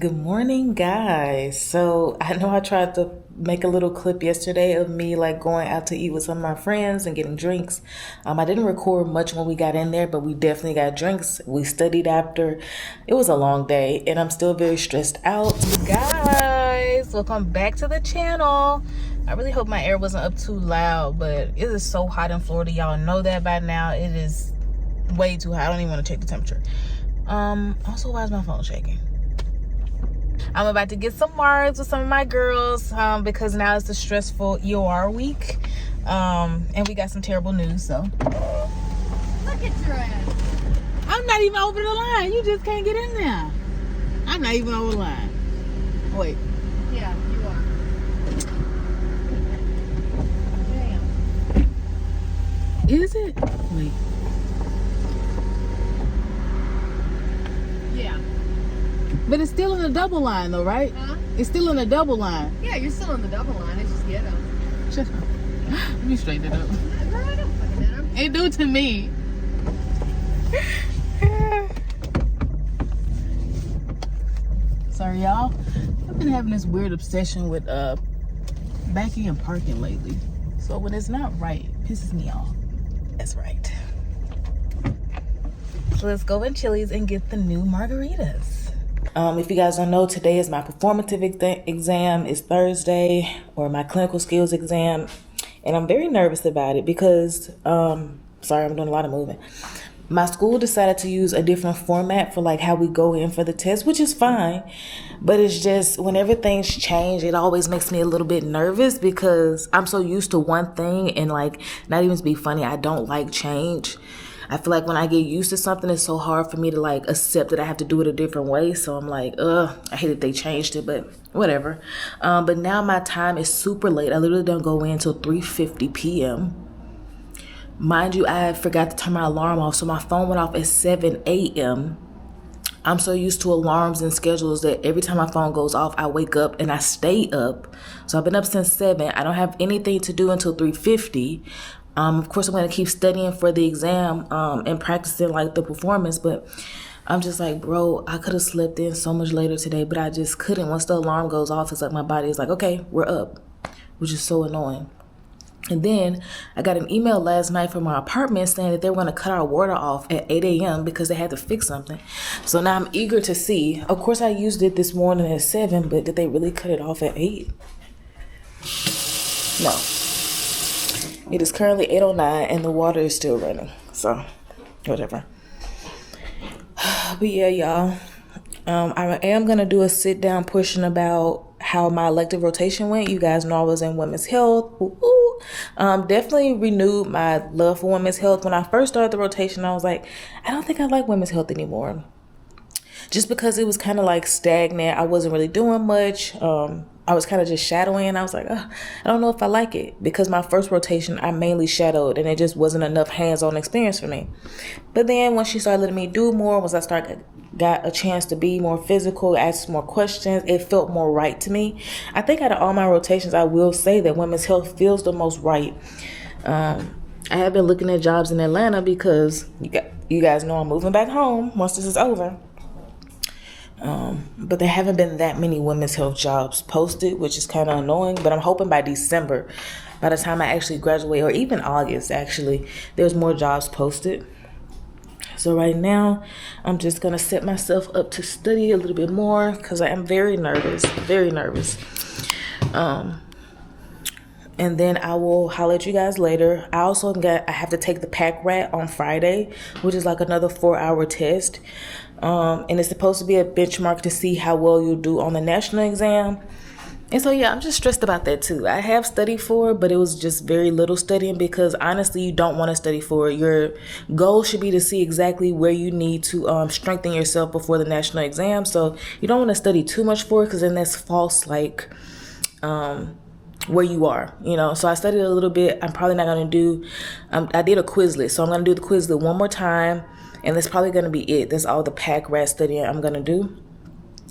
Good morning, guys. So I know I tried to make a little clip yesterday of me like going out to eat with some of my friends and getting drinks. I didn't record much when we got in there, but we definitely got drinks. We studied after. It was a long day, and I'm still very stressed out. Guys, welcome back to the channel. I really hope my air wasn't up too loud, but it is so hot in Florida. Y'all know that by now. It is way too hot. I don't even want to check the temperature. Also, why is my phone shaking? I'm about to get some marks with some of my girls because now it's a stressful EOR week. And we got some terrible news, so. Look at your ass. I'm not even over the line. You just can't get in there. I'm not even over the line. Wait. Yeah, you are. Damn. Is it? Wait. Yeah. But it's still in the double line though, right? Huh? It's still in the double line. Yeah, you're still on the double line. I just get them. Shut up. Let me straighten it up. Girl, I don't fucking get them. It do to me. Sorry, y'all. I've been having this weird obsession with backing and parking lately. So when it's not right, it pisses me off. That's right. So let's go in Chili's and get the new margaritas. If you guys don't know, today is my performative exam. It's Thursday, or my clinical skills exam. And I'm very nervous about it because, sorry, I'm doing a lot of moving. My school decided to use a different format for like how we go in for the test, which is fine. But it's just whenever things change, it always makes me a little bit nervous because I'm so used to one thing, and like, not even to be funny, I don't like change. I feel like when I get used to something, it's so hard for me to like accept that I have to do it a different way. So I'm like, I hate that they changed it, but whatever. But now my time is super late. I literally don't go in until 3:50 p.m. Mind you, I forgot to turn my alarm off, so my phone went off at 7 a.m. I'm so used to alarms and schedules that every time my phone goes off, I wake up and I stay up. So I've been up since 7. I don't have anything to do until 3:50. Of course, I'm going to keep studying for the exam and practicing like the performance, but I'm just like, bro, I could have slept in so much later today, but I just couldn't. Once the alarm goes off, it's like my body is like, okay, we're up, which is so annoying. And then I got an email last night from my apartment saying that they were going to cut our water off at 8 a.m. because they had to fix something. So now I'm eager to see. Of course, I used it this morning at 7, but did they really cut it off at 8? No. It is currently 8:09 and the water is still running. So, whatever. But yeah, y'all. I am going to do a sit down portion about how my elective rotation went. You guys know I was in women's health. Definitely renewed my love for women's health. When I first started the rotation, I was like, I don't think I like women's health anymore. Just because it was kind of like stagnant. I wasn't really doing much. I was kind of just shadowing. I was like, I don't know if I like it. Because my first rotation, I mainly shadowed. And it just wasn't enough hands-on experience for me. But then once she started letting me do more, once I got a chance to be more physical, ask more questions, it felt more right to me. I think out of all my rotations, I will say that women's health feels the most right. I have been looking at jobs in Atlanta because you guys know I'm moving back home once this is over. But there haven't been that many women's health jobs posted, which is kind of annoying. But I'm hoping by December, by the time I actually graduate, or even August, actually, there's more jobs posted. So right now, I'm just going to set myself up to study a little bit more because I am very nervous, very nervous. And then I will holler at you guys later. I have to take the pack rat on Friday, which is like another 4-hour test. And it's supposed to be a benchmark to see how well you'll do on the national exam. And so, yeah, I'm just stressed about that too. I have studied for it, but it was just very little studying because honestly, you don't want to study for it. Your goal should be to see exactly where you need to strengthen yourself before the national exam. So you don't want to study too much for it because then that's false, like, where you are, you know. So I studied a little bit. I'm probably not going to do, I did a Quizlet. So I'm going to do the Quizlet one more time. And that's probably going to be it. That's all the pack rat studying I'm going to do.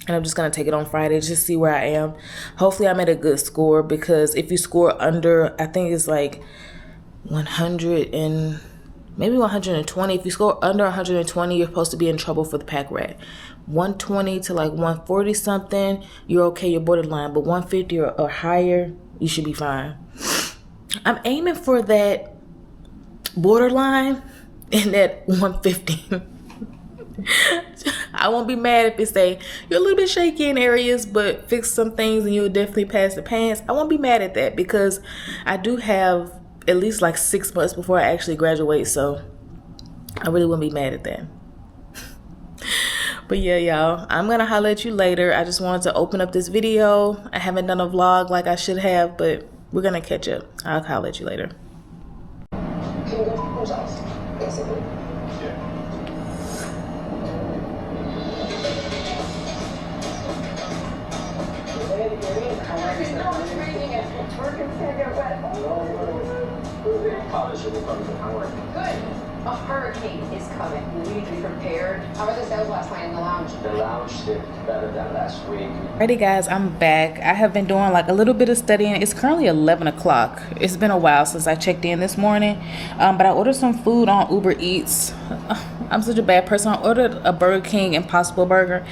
And I'm just going to take it on Friday, just see where I am. Hopefully I'm at a good score because if you score under, I think it's like 100 and maybe 120. If you score under 120, you're supposed to be in trouble for the pack rat. 120 to like 140 something, you're okay, you're borderline. But 150 or higher, you should be fine. I'm aiming for that borderline and that 150. I won't be mad if it say you're a little bit shaky in areas, but fix some things and you'll definitely pass the pants. I won't be mad at that because I do have at least like 6 months before I actually graduate, so I really wouldn't be mad at that. But yeah, y'all, I'm gonna holler at you later. I just wanted to open up this video. I haven't done a vlog like I should have, but we're gonna catch up. I'll holler at you later. Basically. Good. A hurricane is coming. We need to be prepared. How are the sales last night in the lounge? The lounge did better than last week. Alrighty guys, I'm back. I have been doing like a little bit of studying. It's currently 11 o'clock. It's been a while since I checked in this morning. But I ordered some food on Uber Eats. I'm such a bad person. I ordered a Burger King Impossible Burger.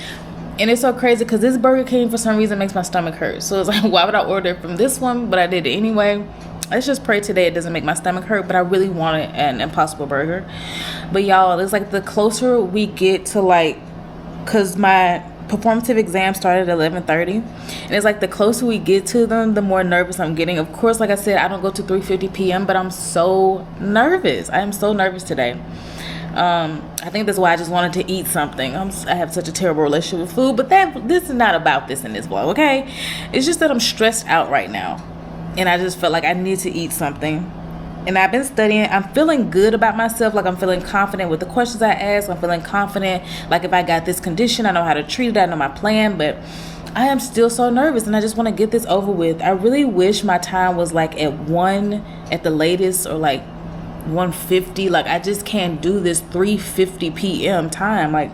And it's so crazy because this Burger King for some reason makes my stomach hurt. So it's like, why would I order it from this one? But I did it anyway. Let's just pray today it doesn't make my stomach hurt, but I really wanted an Impossible Burger. But y'all, it's like the closer we get to like, cause my performative exam started at 11:30, and it's like the closer we get to them, the more nervous I'm getting. Of course, like I said, I don't go to 3:50 p.m., but I'm so nervous. I am so nervous today. I think that's why I just wanted to eat something. I have such a terrible relationship with food, but this is not about this in this vlog, okay? It's just that I'm stressed out right now. And I just felt like I need to eat something. And I've been studying. I'm feeling good about myself. Like I'm feeling confident with the questions I ask. I'm feeling confident. Like if I got this condition, I know how to treat it. I know my plan. But I am still so nervous. And I just want to get this over with. I really wish my time was like at 1 at the latest or like 1:50. Like I just can't do this 3:50 p.m. time. Like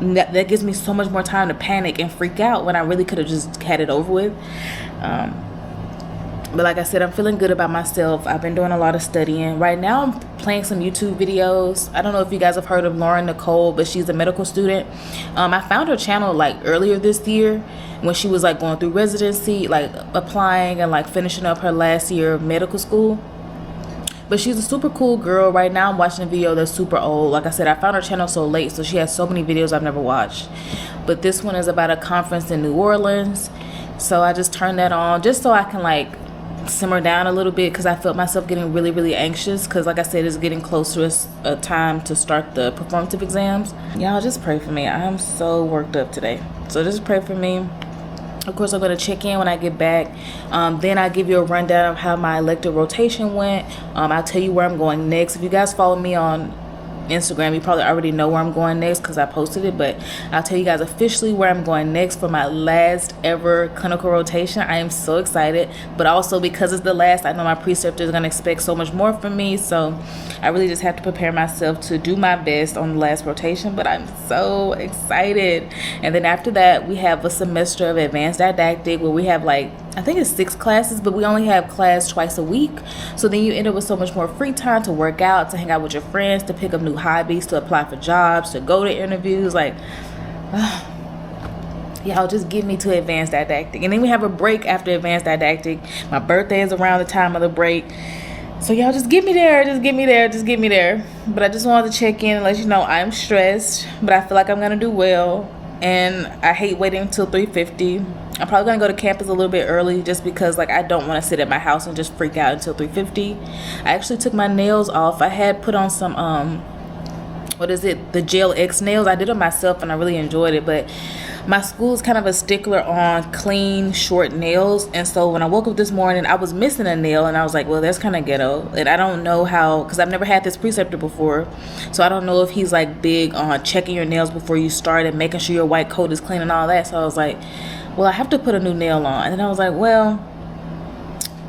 that gives me so much more time to panic and freak out when I really could have just had it over with. But like I said, I'm feeling good about myself. I've been doing a lot of studying. Right now, I'm playing some YouTube videos. I don't know if you guys have heard of Lauren Nicole, but she's a medical student. I found her channel like earlier this year when she was like going through residency, like applying and like finishing up her last year of medical school. But she's a super cool girl. Right now, I'm watching a video that's super old. Like I said, I found her channel so late, so she has so many videos I've never watched. But this one is about a conference in New Orleans. So I just turned that on just so I can like simmer down a little bit because I felt myself getting really, really anxious because like I said, it's getting closer to a time to start the performative exams. Y'all just pray for me. I'm so worked up today. So just pray for me. Of course, I'm going to check in when I get back. Then I'll give you a rundown of how my elective rotation went. I'll tell you where I'm going next. If you guys follow me on Instagram, you probably already know where I'm going next because I posted it, but I'll tell you guys officially where I'm going next for my last ever clinical rotation. I am so excited, but also because it's the last, I know my preceptor is going to expect so much more from me, so I really just have to prepare myself to do my best on the last rotation. But I'm so excited. And then after that, we have a semester of advanced didactic where we have like, I think it's 6 classes, but we only have class twice a week. So then you end up with so much more free time to work out, to hang out with your friends, to pick up new hobbies, to apply for jobs, to go to interviews. Like, y'all just give me to advanced didactic. And then we have a break after advanced didactic. My birthday is around the time of the break. So y'all just get me there, just get me there, just get me there. But I just wanted to check in and let you know I'm stressed, but I feel like I'm going to do well. And I hate waiting until 3:50. I'm probably going to go to campus a little bit early just because like I don't want to sit at my house and just freak out until 3:50. I actually took my nails off. I had put on some, the Gel X nails. I did them myself and I really enjoyed it, but my school is kind of a stickler on clean, short nails. And so when I woke up this morning, I was missing a nail and I was like, well, that's kind of ghetto. And I don't know how, because I've never had this preceptor before. So I don't know if he's like big on checking your nails before you start and making sure your white coat is clean and all that. So I was like, well, I have to put a new nail on. And then I was like, well,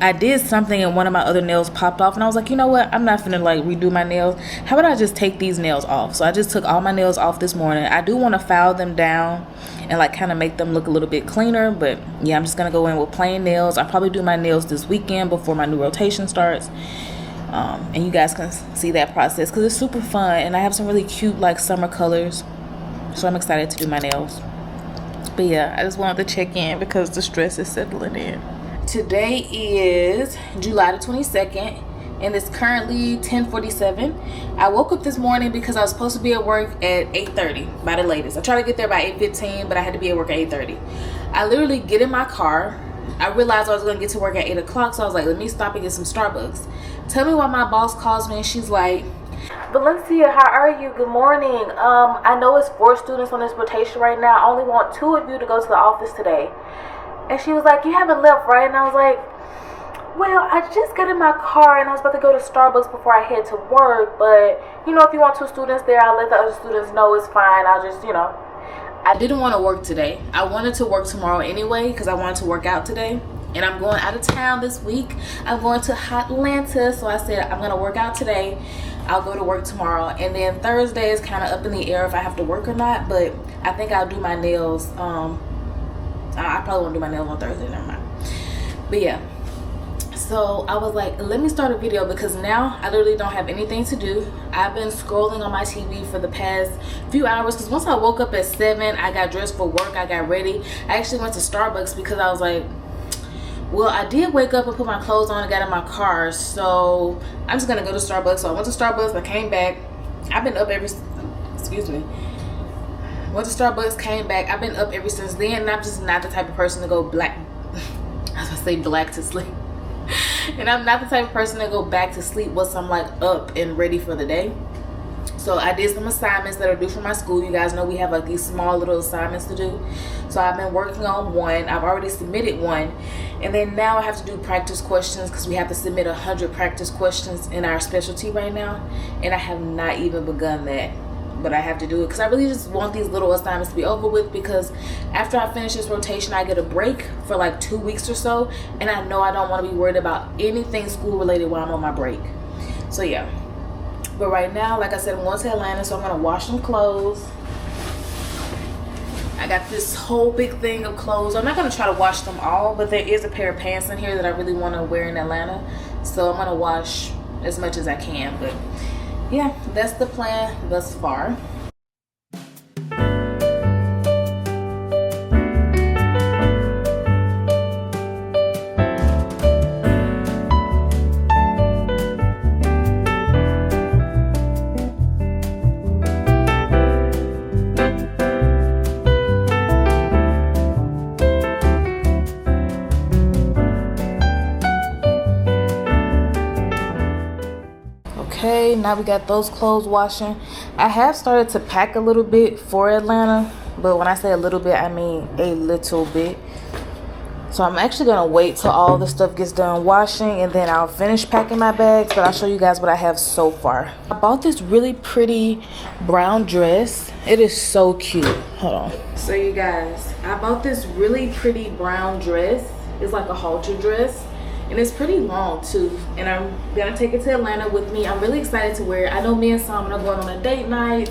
I did something and one of my other nails popped off, and I was like, you know what, I'm not finna like redo my nails. How about I just take these nails off? So I just took all my nails off this morning. I do want to file them down and like kind of make them look a little bit cleaner, but yeah, I'm just gonna go in with plain nails. I'll probably do my nails this weekend before my new rotation starts. And you guys can see that process because it's super fun, and I have some really cute like summer colors, so I'm excited to do my nails. But yeah, I just wanted to check in because the stress is settling in. Today is July the 22nd, and it's currently 10:47. I woke up this morning because I was supposed to be at work at 8:30 by the latest. I tried to get there by 8:15, but I had to be at work at 8:30. I literally get in my car. I realized I was going to get to work at 8 o'clock, so I was like, let me stop and get some Starbucks. Tell me why my boss calls me and she's like, Valencia, how are you? Good morning. I know it's 4 students on this rotation right now. I only want 2 of you to go to the office today. And she was like, you haven't left, right? And I was like, well, I just got in my car and I was about to go to Starbucks before I head to work. But, you know, if you want 2 students there, I'll let the other students know it's fine. I'll just, you know. I didn't want to work today. I wanted to work tomorrow anyway because I wanted to work out today. And I'm going out of town this week. I'm going to Atlanta. So I said, I'm going to work out today. I'll go to work tomorrow. And then Thursday is kind of up in the air if I have to work or not. But I think I'll do my nails. I probably won't do my nails on Thursday. Never mind. But yeah. So I was like, let me start a video because now I literally don't have anything to do. I've been scrolling on my TV for the past few hours because once I woke up at 7, I got dressed for work. I got ready. I actually went to Starbucks because I was like, well, I did wake up and put my clothes on and got in my car, so I'm just gonna go to Starbucks. So I went to Starbucks, I came back. I've been up went to Starbucks, came back. I've been up ever since then, and I'm just not the type of person to go black to sleep. And I'm not the type of person to go back to sleep once I'm like up and ready for the day. So I did some assignments that are due for my school. You guys know we have like these small little assignments to do. So I've been working on one. I've already submitted one. And then now I have to do practice questions because we have to submit 100 practice questions in our specialty right now. And I have not even begun that. But I have to do it because I really just want these little assignments to be over with, because after I finish this rotation I get a break for like 2 weeks or so, and I know I don't want to be worried about anything school related while I'm on my break. So yeah, but right now, like I said, I'm going to Atlanta, so I'm going to wash some clothes. I got this whole big thing of clothes. I'm not going to try to wash them all, but there is a pair of pants in here that I really want to wear in Atlanta, so I'm going to wash as much as I can. But yeah, that's the plan thus far. Okay, now we got those clothes washing. I have started to pack a little bit for Atlanta, but when I say a little bit, I mean a little bit. So I'm actually gonna wait till all the stuff gets done washing, and then I'll finish packing my bags, but I'll show you guys what I have so far. I bought this really pretty brown dress. It is so cute. Hold on. So you guys, I bought this really pretty brown dress. It's like a halter dress. And it's pretty long too, and I'm gonna take it to Atlanta with me. I'm really excited to wear it. I know me and Simon are going on a date night.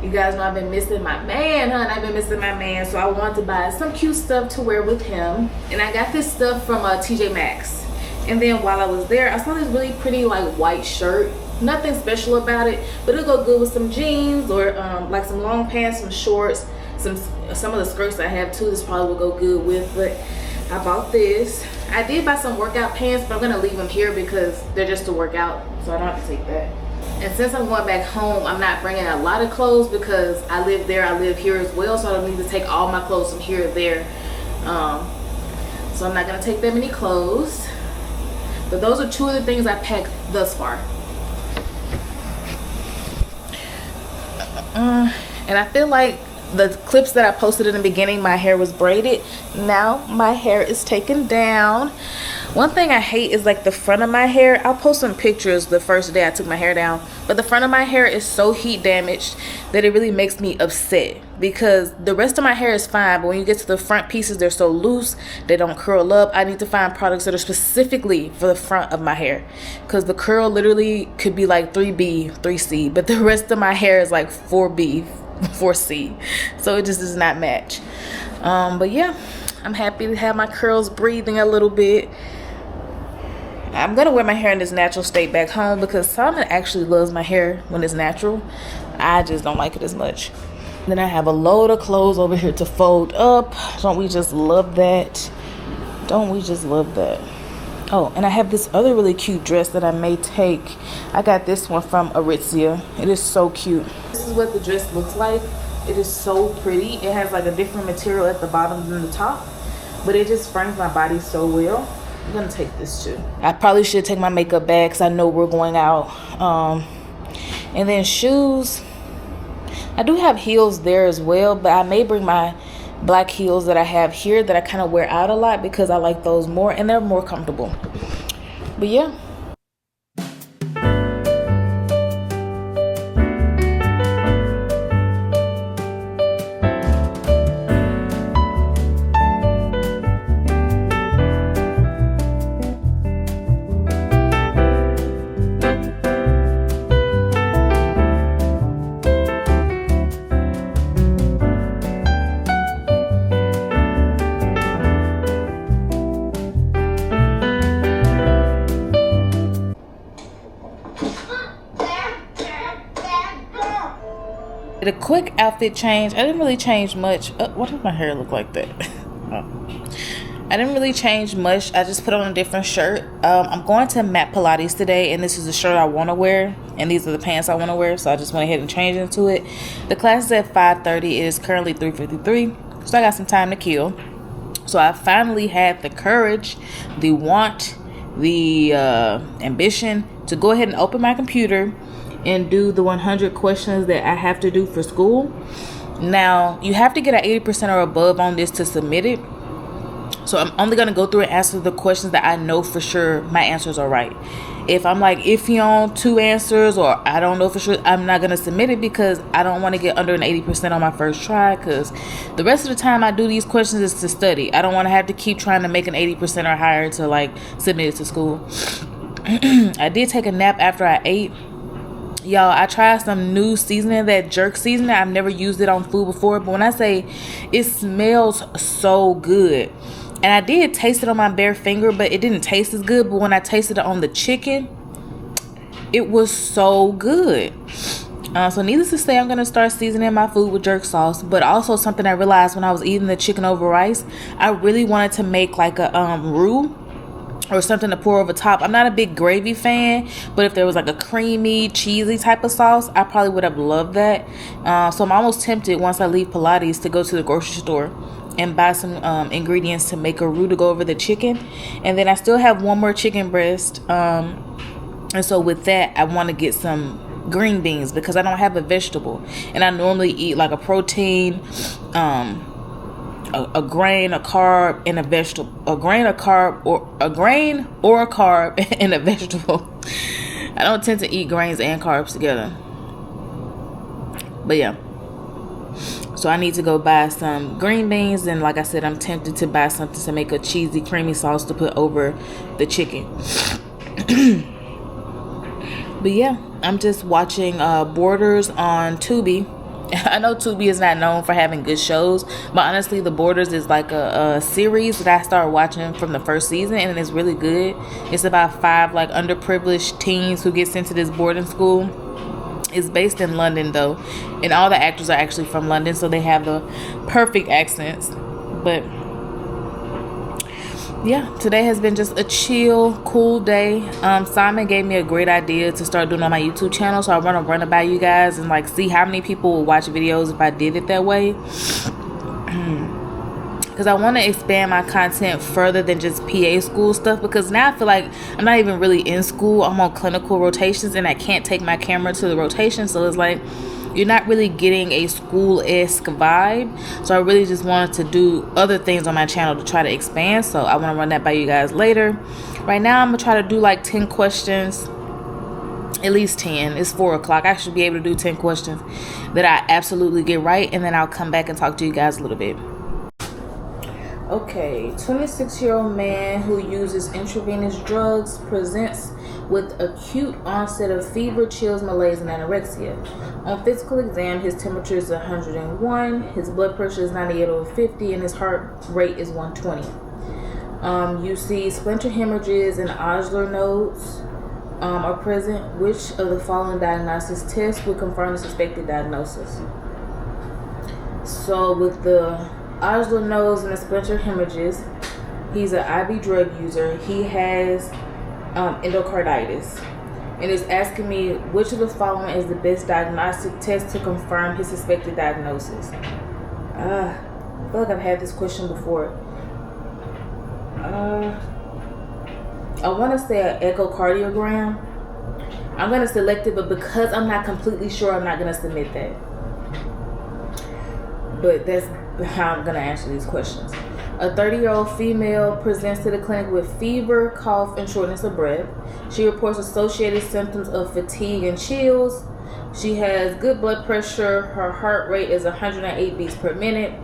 You guys know I've been missing my man, huh? I've been missing my man, so I wanted to buy some cute stuff to wear with him. And I got this stuff from TJ Maxx. And then while I was there, I saw this really pretty like white shirt. Nothing special about it, but it'll go good with some jeans or like some long pants, some shorts, some of the skirts I have too. This probably will go good with, but I bought this. I did buy some workout pants, but I'm gonna leave them here because they're just to work out, so I don't have to take that. And since I'm going back home, I'm not bringing a lot of clothes because I live there, I live here as well, so I don't need to take all my clothes from here to there. So I'm not gonna take that many clothes. But those are 2 of the things I packed thus far. And I feel like the clips that I posted in the beginning, my hair was braided. Now my hair is taken down. One thing I hate is like the front of my hair. I'll post some pictures the first day I took my hair down, but the front of my hair is so heat damaged that it really makes me upset, because the rest of my hair is fine, but when you get to the front pieces, they're so loose, they don't curl up. I need to find products that are specifically for the front of my hair, because the curl literally could be like 3B, 3C, but the rest of my hair is like 4B, 4C, so it just does not match. But yeah, I'm happy to have my curls breathing a little bit. I'm gonna wear my hair in this natural state back home because Simon actually loves my hair when it's natural. I just don't like it as much. Then I have a load of clothes over here to fold up. Don't we just love that? Don't we just love that? Oh, and I have this other really cute dress that I may take. I got this one from Aritzia. It is so cute. This is what the dress looks like. It is so pretty. It has like a different material at the bottom than the top, but it just frames my body so well. I'm gonna take this too. I probably should take my makeup bag because I know we're going out. And then shoes. I do have heels there as well, but I may bring my black heels that I have here that I kind of wear out a lot because I like those more and they're more comfortable. But yeah. A quick outfit change. I didn't really change much. What does my hair look like that? Oh. I didn't really change much. I just put on a different shirt. I'm going to Mat Pilates today, and this is the shirt I want to wear, and these are the pants I want to wear, so I just went ahead and changed into it. The class is at 5:30. It is currently 3:53, so I got some time to kill. So I finally had the courage, the want, the ambition to go ahead and open my computer and do the 100 questions that I have to do for school. Now, you have to get an 80% or above on this to submit it. So I'm only going to go through and answer the questions that I know for sure my answers are right. If I'm like iffy on 2 answers or I don't know for sure, I'm not going to submit it because I don't want to get under an 80% on my first try, because the rest of the time I do these questions is to study. I don't want to have to keep trying to make an 80% or higher to like submit it to school. I did take a nap after I ate. Y'all, I tried some new seasoning, that jerk seasoning. I've never used it on food before, but when I say it smells so good, and I did taste it on my bare finger, but it didn't taste as good. But when I tasted it on the chicken, it was so good. So needless to say, I'm going to start seasoning my food with jerk sauce. But also something I realized when I was eating the chicken over rice, I really wanted to make like a roux or something to pour over top. I'm not a big gravy fan, but if there was like a creamy, cheesy type of sauce, I probably would have loved that. So I'm almost tempted once I leave Pilates to go to the grocery store and buy some ingredients to make a roux to go over the chicken. And then I still have one more chicken breast. And so with that, I want to get some green beans because I don't have a vegetable. And I normally eat like a protein, a grain, a carb, and a vegetable. A grain or a carb and a vegetable. I don't tend to eat grains and carbs together. But yeah. So I need to go buy some green beans, and like I said, I'm tempted to buy something to make a cheesy, creamy sauce to put over the chicken. But yeah, I'm just watching Borders on Tubi. I know Tubi is not known for having good shows, but honestly, The Borders is like a series that I started watching from the first season, and it's really good. It's about 5 like underprivileged teens who get sent to this boarding school. It's based in London though, and all the actors are actually from London, so they have the perfect accents. But yeah, today has been just a chill, cool day. Simon gave me a great idea to start doing on my YouTube channel, so I want to run it by you guys and like see how many people will watch videos if I did it that way. Because I want to expand my content further than just PA school stuff, because now I feel like I'm not even really in school. I'm on clinical rotations and I can't take my camera to the rotation, so it's like you're not really getting a school-esque vibe. So I really just wanted to do other things on my channel to try to expand, so I want to run that by you guys later. Right now I'm gonna try to do like 10 questions, at least 10. It's 4 o'clock. I should be able to do 10 questions that I absolutely get right, and then I'll come back and talk to you guys a little bit. Okay, 26-year-old man who uses intravenous drugs presents with acute onset of fever, chills, malaise, and anorexia. On physical exam, his temperature is 101, his blood pressure is 98/50, and his heart rate is 120. You see splinter hemorrhages and ovular nodes are present. Which of the following diagnosis tests would confirm the suspected diagnosis? So with the ovular nodes and the splinter hemorrhages, he's an IV drug user. He has endocarditis. And it's asking me which of the following is the best diagnostic test to confirm his suspected diagnosis. I feel like I've had this question before. I want to say an echocardiogram. I'm going to select it, but because I'm not completely sure, I'm not going to submit that. But that's how I'm going to answer these questions. A 30-year-old female presents to the clinic with fever, cough, and shortness of breath. She reports associated symptoms of fatigue and chills. She has good blood pressure. Her heart rate is 108 beats per minute.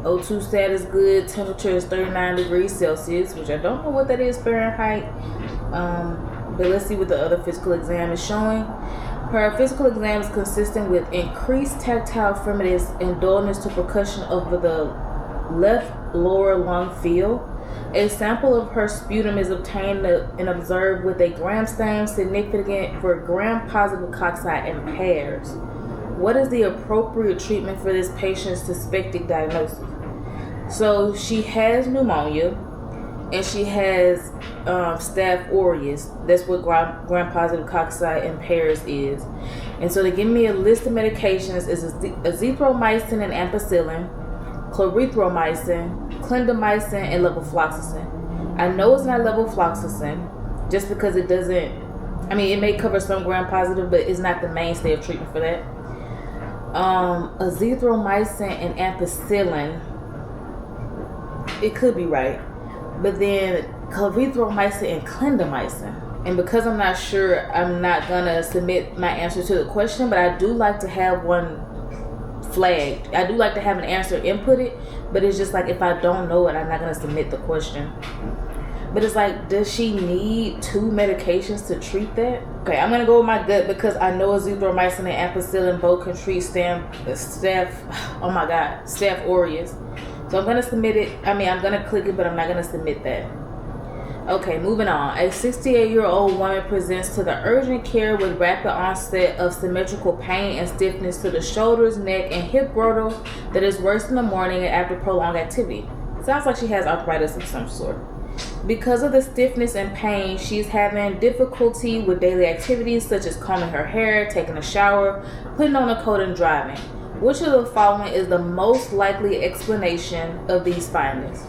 O2 status good. Temperature is 39 degrees Celsius, which I don't know what that is Fahrenheit. But let's see what the other physical exam is showing. Her physical exam is consistent with increased tactile firmness and dullness to percussion over the left lower lung field. A sample of her sputum is obtained and observed with a gram stain significant for gram-positive cocci in pairs. What is the appropriate treatment for this patient's suspected diagnosis? So she has pneumonia and she has Staph aureus. That's what gram-positive cocci in pairs is. And so they give me a list of medications is azithromycin and ampicillin, clarithromycin, clindamycin, and levofloxacin. I know it's not levofloxacin just because it doesn't, I mean, it may cover some gram-positive, but it's not the mainstay of treatment for that. Azithromycin and ampicillin, it could be right, but then clarithromycin and clindamycin. And because I'm not sure, I'm not gonna submit my answer to the question, but I do like to have one flagged. I do like to have an answer inputted, but it's just like if I don't know it, I'm not gonna submit the question. But it's like, does she need 2 medications to treat that? Okay, I'm gonna go with my gut because I know azithromycin and ampicillin both can treat Staph aureus. So I'm gonna submit it. I'm gonna click it, but I'm not gonna submit that. Okay, moving on. A 68-year-old woman presents to the urgent care with rapid onset of symmetrical pain and stiffness to the shoulders, neck, and hip girdle that is worse in the morning and after prolonged activity. Sounds like she has arthritis of some sort. Because of the stiffness and pain, she's having difficulty with daily activities such as combing her hair, taking a shower, putting on a coat, and driving. Which of the following is the most likely explanation of these findings?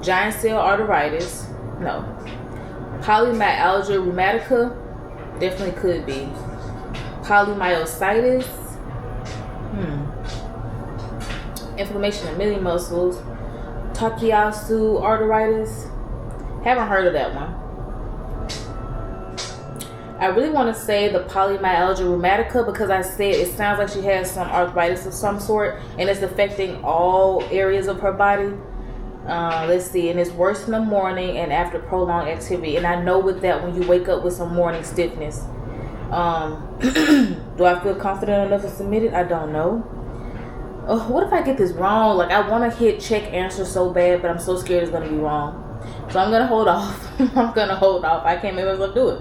Giant cell arteritis. No. Polymyalgia rheumatica. Definitely could be. Polymyositis. Inflammation of many muscles. Tokiyasu arteritis. Haven't heard of that one. I really want to say the polymyalgia rheumatica because I said it sounds like she has some arthritis of some sort and it's affecting all areas of her body. Let's see, and it's worse in the morning and after prolonged activity. And I know with that when you wake up with some morning stiffness. Do I feel confident enough to submit it? I don't know. What if I get this wrong? Like, I want to hit check answer so bad, but I'm so scared it's going to be wrong. So I'm going to hold off. I can't make myself do it.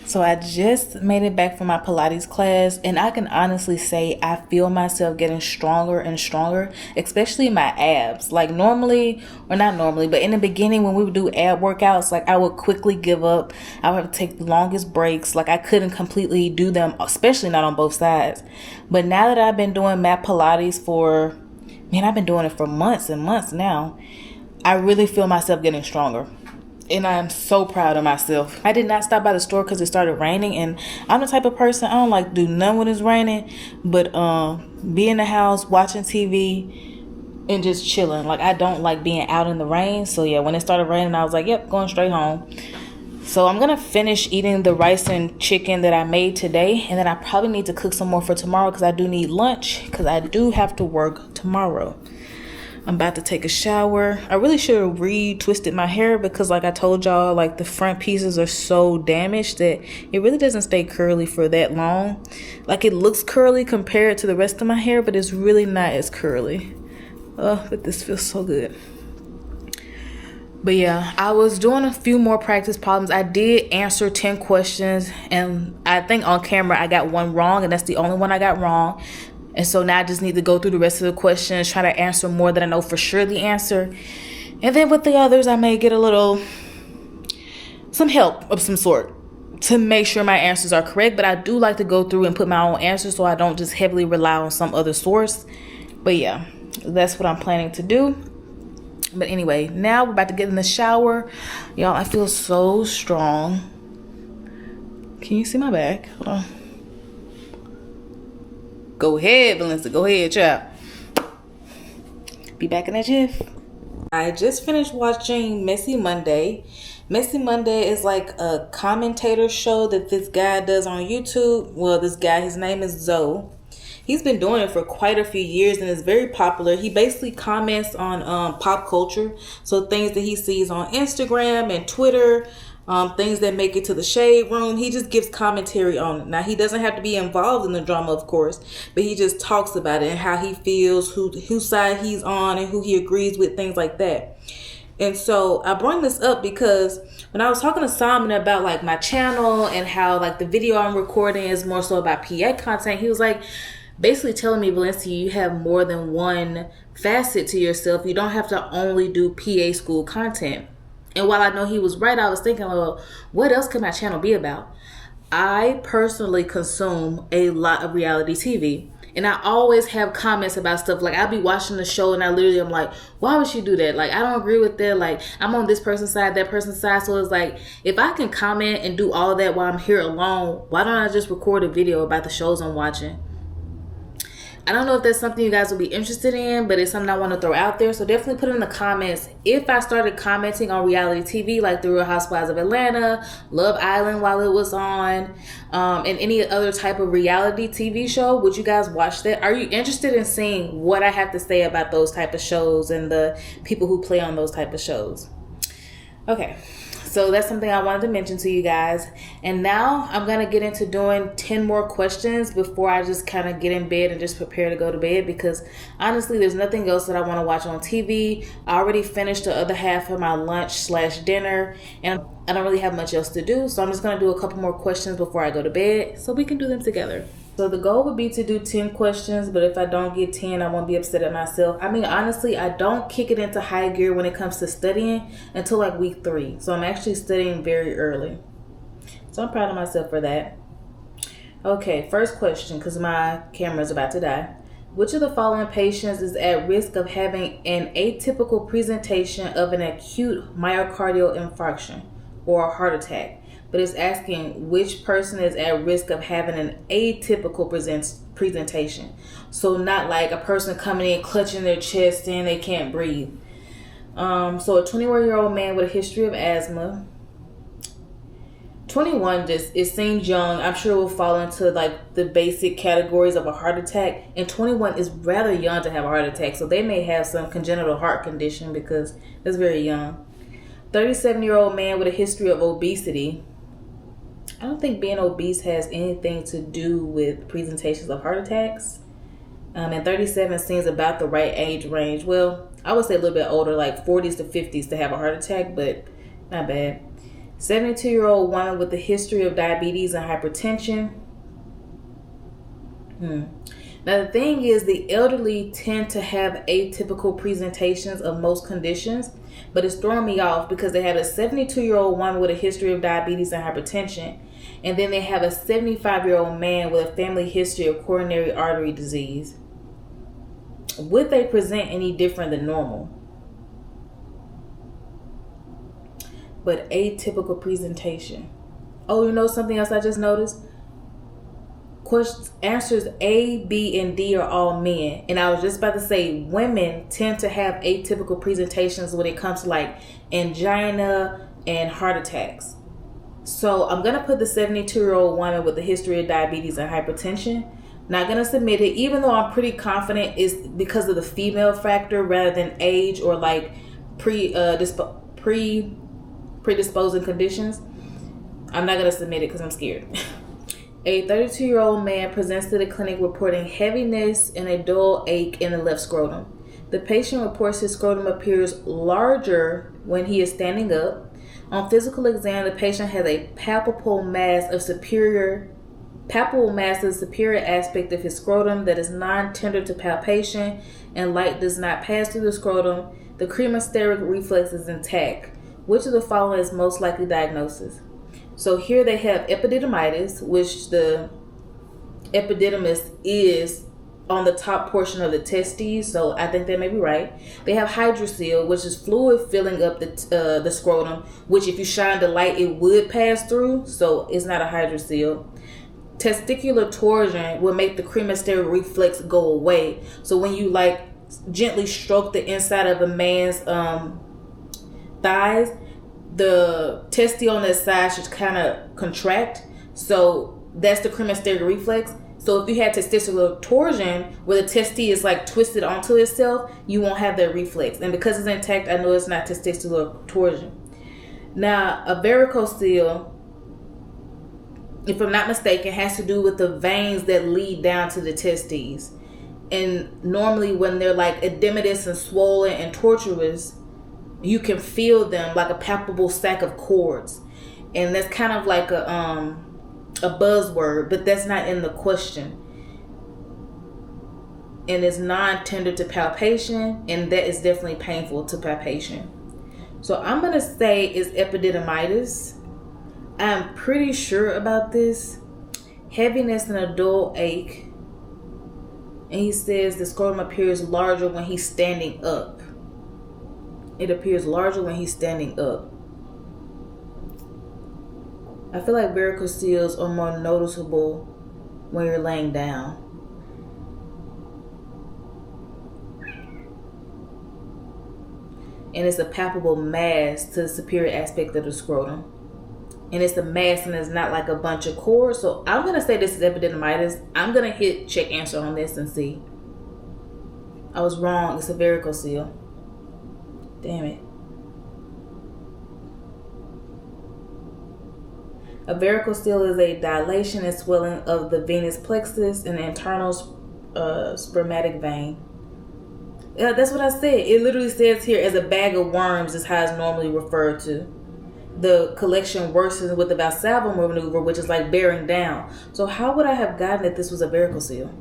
So I just made it back from my Pilates class, and I can honestly say I feel myself getting stronger and stronger, especially my abs. Like normally, or not normally, but in the beginning when we would do ab workouts, like I would quickly give up. I would have to take the longest breaks. Like I couldn't completely do them, especially not on both sides. But now that I've been doing mat Pilates I've been doing it for months and months now, I really feel myself getting stronger. And I'm so proud of myself. I did not stop by the store because it started raining. And I'm the type of person, I don't like to do none when it's raining. But be in the house, watching TV, and just chilling. Like, I don't like being out in the rain. So, yeah, when it started raining, I was like, yep, going straight home. So, I'm going to finish eating the rice and chicken that I made today. And then I probably need to cook some more for tomorrow because I do need lunch. Because I do have to work tomorrow. I'm about to take a shower. I really should have retwisted my hair because like I told y'all, like the front pieces are so damaged that it really doesn't stay curly for that long. Like it looks curly compared to the rest of my hair, but it's really not as curly. Oh, but this feels so good. But yeah, I was doing a few more practice problems. I did answer 10 questions, and I think on camera I got one wrong, and that's the only one I got wrong. And so now I just need to go through the rest of the questions, try to answer more that I know for sure the answer. And then with the others, I may get some help of some sort to make sure my answers are correct. But I do like to go through and put my own answers so I don't just heavily rely on some other source. But yeah, that's what I'm planning to do. But anyway, now we're about to get in the shower. Y'all, I feel so strong. Can you see my back? Hold on. Go ahead, Valencia. Go ahead, child. Be back in a jiff. I just finished watching Messy Monday. Messy Monday is like a commentator show that this guy does on YouTube. Well, this guy, his name is Zoe. He's been doing it for quite a few years and is very popular. He basically comments on pop culture. So things that he sees on Instagram and Twitter, things that make it to the shade room. He just gives commentary on it. Now, he doesn't have to be involved in the drama, of course, but he just talks about it and how he feels, whose side he's on and who he agrees with, things like that. And so I bring this up because when I was talking to Simon about like my channel and how like the video I'm recording is more so about PA content, he was like, basically telling me, Valencia, you have more than one facet to yourself. You don't have to only do PA school content. And while I know he was right, I was thinking, well, what else could my channel be about? I personally consume a lot of reality TV. And I always have comments about stuff. Like, I'll be watching the show and I literally am like, why would she do that? Like, I don't agree with that. Like, I'm on this person's side, that person's side. So it's like, if I can comment and do all that while I'm here alone, why don't I just record a video about the shows I'm watching? I don't know if that's something you guys will be interested in, but it's something I want to throw out there. So definitely put in the comments if I started commenting on reality TV, like The Real Housewives of Atlanta, Love Island while it was on, and any other type of reality TV show. Would you guys watch that? Are you interested in seeing what I have to say about those type of shows and the people who play on those type of shows? Okay. So that's something I wanted to mention to you guys. And now I'm going to get into doing 10 more questions before I just kind of get in bed and just prepare to go to bed, because honestly, there's nothing else that I want to watch on TV. I already finished the other half of my lunch/dinner and I don't really have much else to do. So I'm just going to do a couple more questions before I go to bed so we can do them together. So the goal would be to do 10 questions, but if I don't get 10, I won't be upset at myself. I mean, honestly, I don't kick it into high gear when it comes to studying until like week 3. So I'm actually studying very early. So I'm proud of myself for that. Okay, first question, because my camera's about to die. Which of the following patients is at risk of having an atypical presentation of an acute myocardial infarction or a heart attack? But it's asking which person is at risk of having an atypical presentation. So not like a person coming in clutching their chest and they can't breathe. So a 21-year-old man with a history of asthma. 21 just, it seems young. I'm sure it will fall into like the basic categories of a heart attack. And 21 is rather young to have a heart attack. So they may have some congenital heart condition because that's very young. 37-year-old man with a history of obesity. I don't think being obese has anything to do with presentations of heart attacks. And 37 seems about the right age range. Well, I would say a little bit older, like 40s to 50s to have a heart attack, but not bad. 72-year-old woman with a history of diabetes and hypertension. Now the thing is, the elderly tend to have atypical presentations of most conditions, but it's throwing me off because they have a 72-year-old woman with a history of diabetes and hypertension, and then they have a 75-year-old man with a family history of coronary artery disease. Would they present any different than normal? But atypical presentation. Oh, you know something else I just noticed? Answers A, B, and D are all men. And I was just about to say women tend to have atypical presentations when it comes to like angina and heart attacks. So I'm going to put the 72-year-old woman with a history of diabetes and hypertension. Not going to submit it, even though I'm pretty confident it's because of the female factor rather than age or like predisposing conditions. I'm not going to submit it because I'm scared. A 32-year-old man presents to the clinic reporting heaviness and a dull ache in the left scrotum. The The patient reports his scrotum appears larger when he is standing up. On physical exam, the patient has a palpable mass of the superior aspect of his scrotum that is non-tender to palpation, and light does not pass through the scrotum. The cremasteric reflex is intact. Which of the following is most likely diagnosis? So here they have epididymitis, which the epididymis is on the top portion of the testes, so I think that may be right. They have hydrocele, which is fluid filling up the scrotum, which if you shine the light, it would pass through, so it's not a hydrocele. Testicular torsion will make the cremasteric reflex go away. So when you like gently stroke the inside of a man's thighs, the testes on that side should kind of contract. So that's the cremasteric reflex. So if you had testicular torsion where the testes is like twisted onto itself, you won't have that reflex. And because it's intact, I know it's not testicular torsion. Now, a varicocele, if I'm not mistaken, has to do with the veins that lead down to the testes. And normally when they're like edematous and swollen and tortuous, you can feel them like a palpable sack of cords. And that's kind of like a buzzword, but that's not in the question. And it's non-tender to palpation, and that is definitely painful to palpation. So I'm going to say it's epididymitis. I'm pretty sure about this. Heaviness and a dull ache. And he says the scrotum appears larger when he's standing up. It appears larger when he's standing up. I feel like varicoceles are more noticeable when you're laying down. And it's a palpable mass to the superior aspect of the scrotum. And it's a mass and it's not like a bunch of cords. So I'm going to say this is epididymitis. I'm going to hit check answer on this and see. I was wrong. It's a varicocele. Damn it. A varicocele is a dilation and swelling of the venous plexus and the internal spermatic vein. Yeah, that's what I said. It literally says here as a bag of worms is how it's normally referred to. The collection worsens with the Valsalva maneuver, which is like bearing down. So how would I have gotten that this was a varicocele?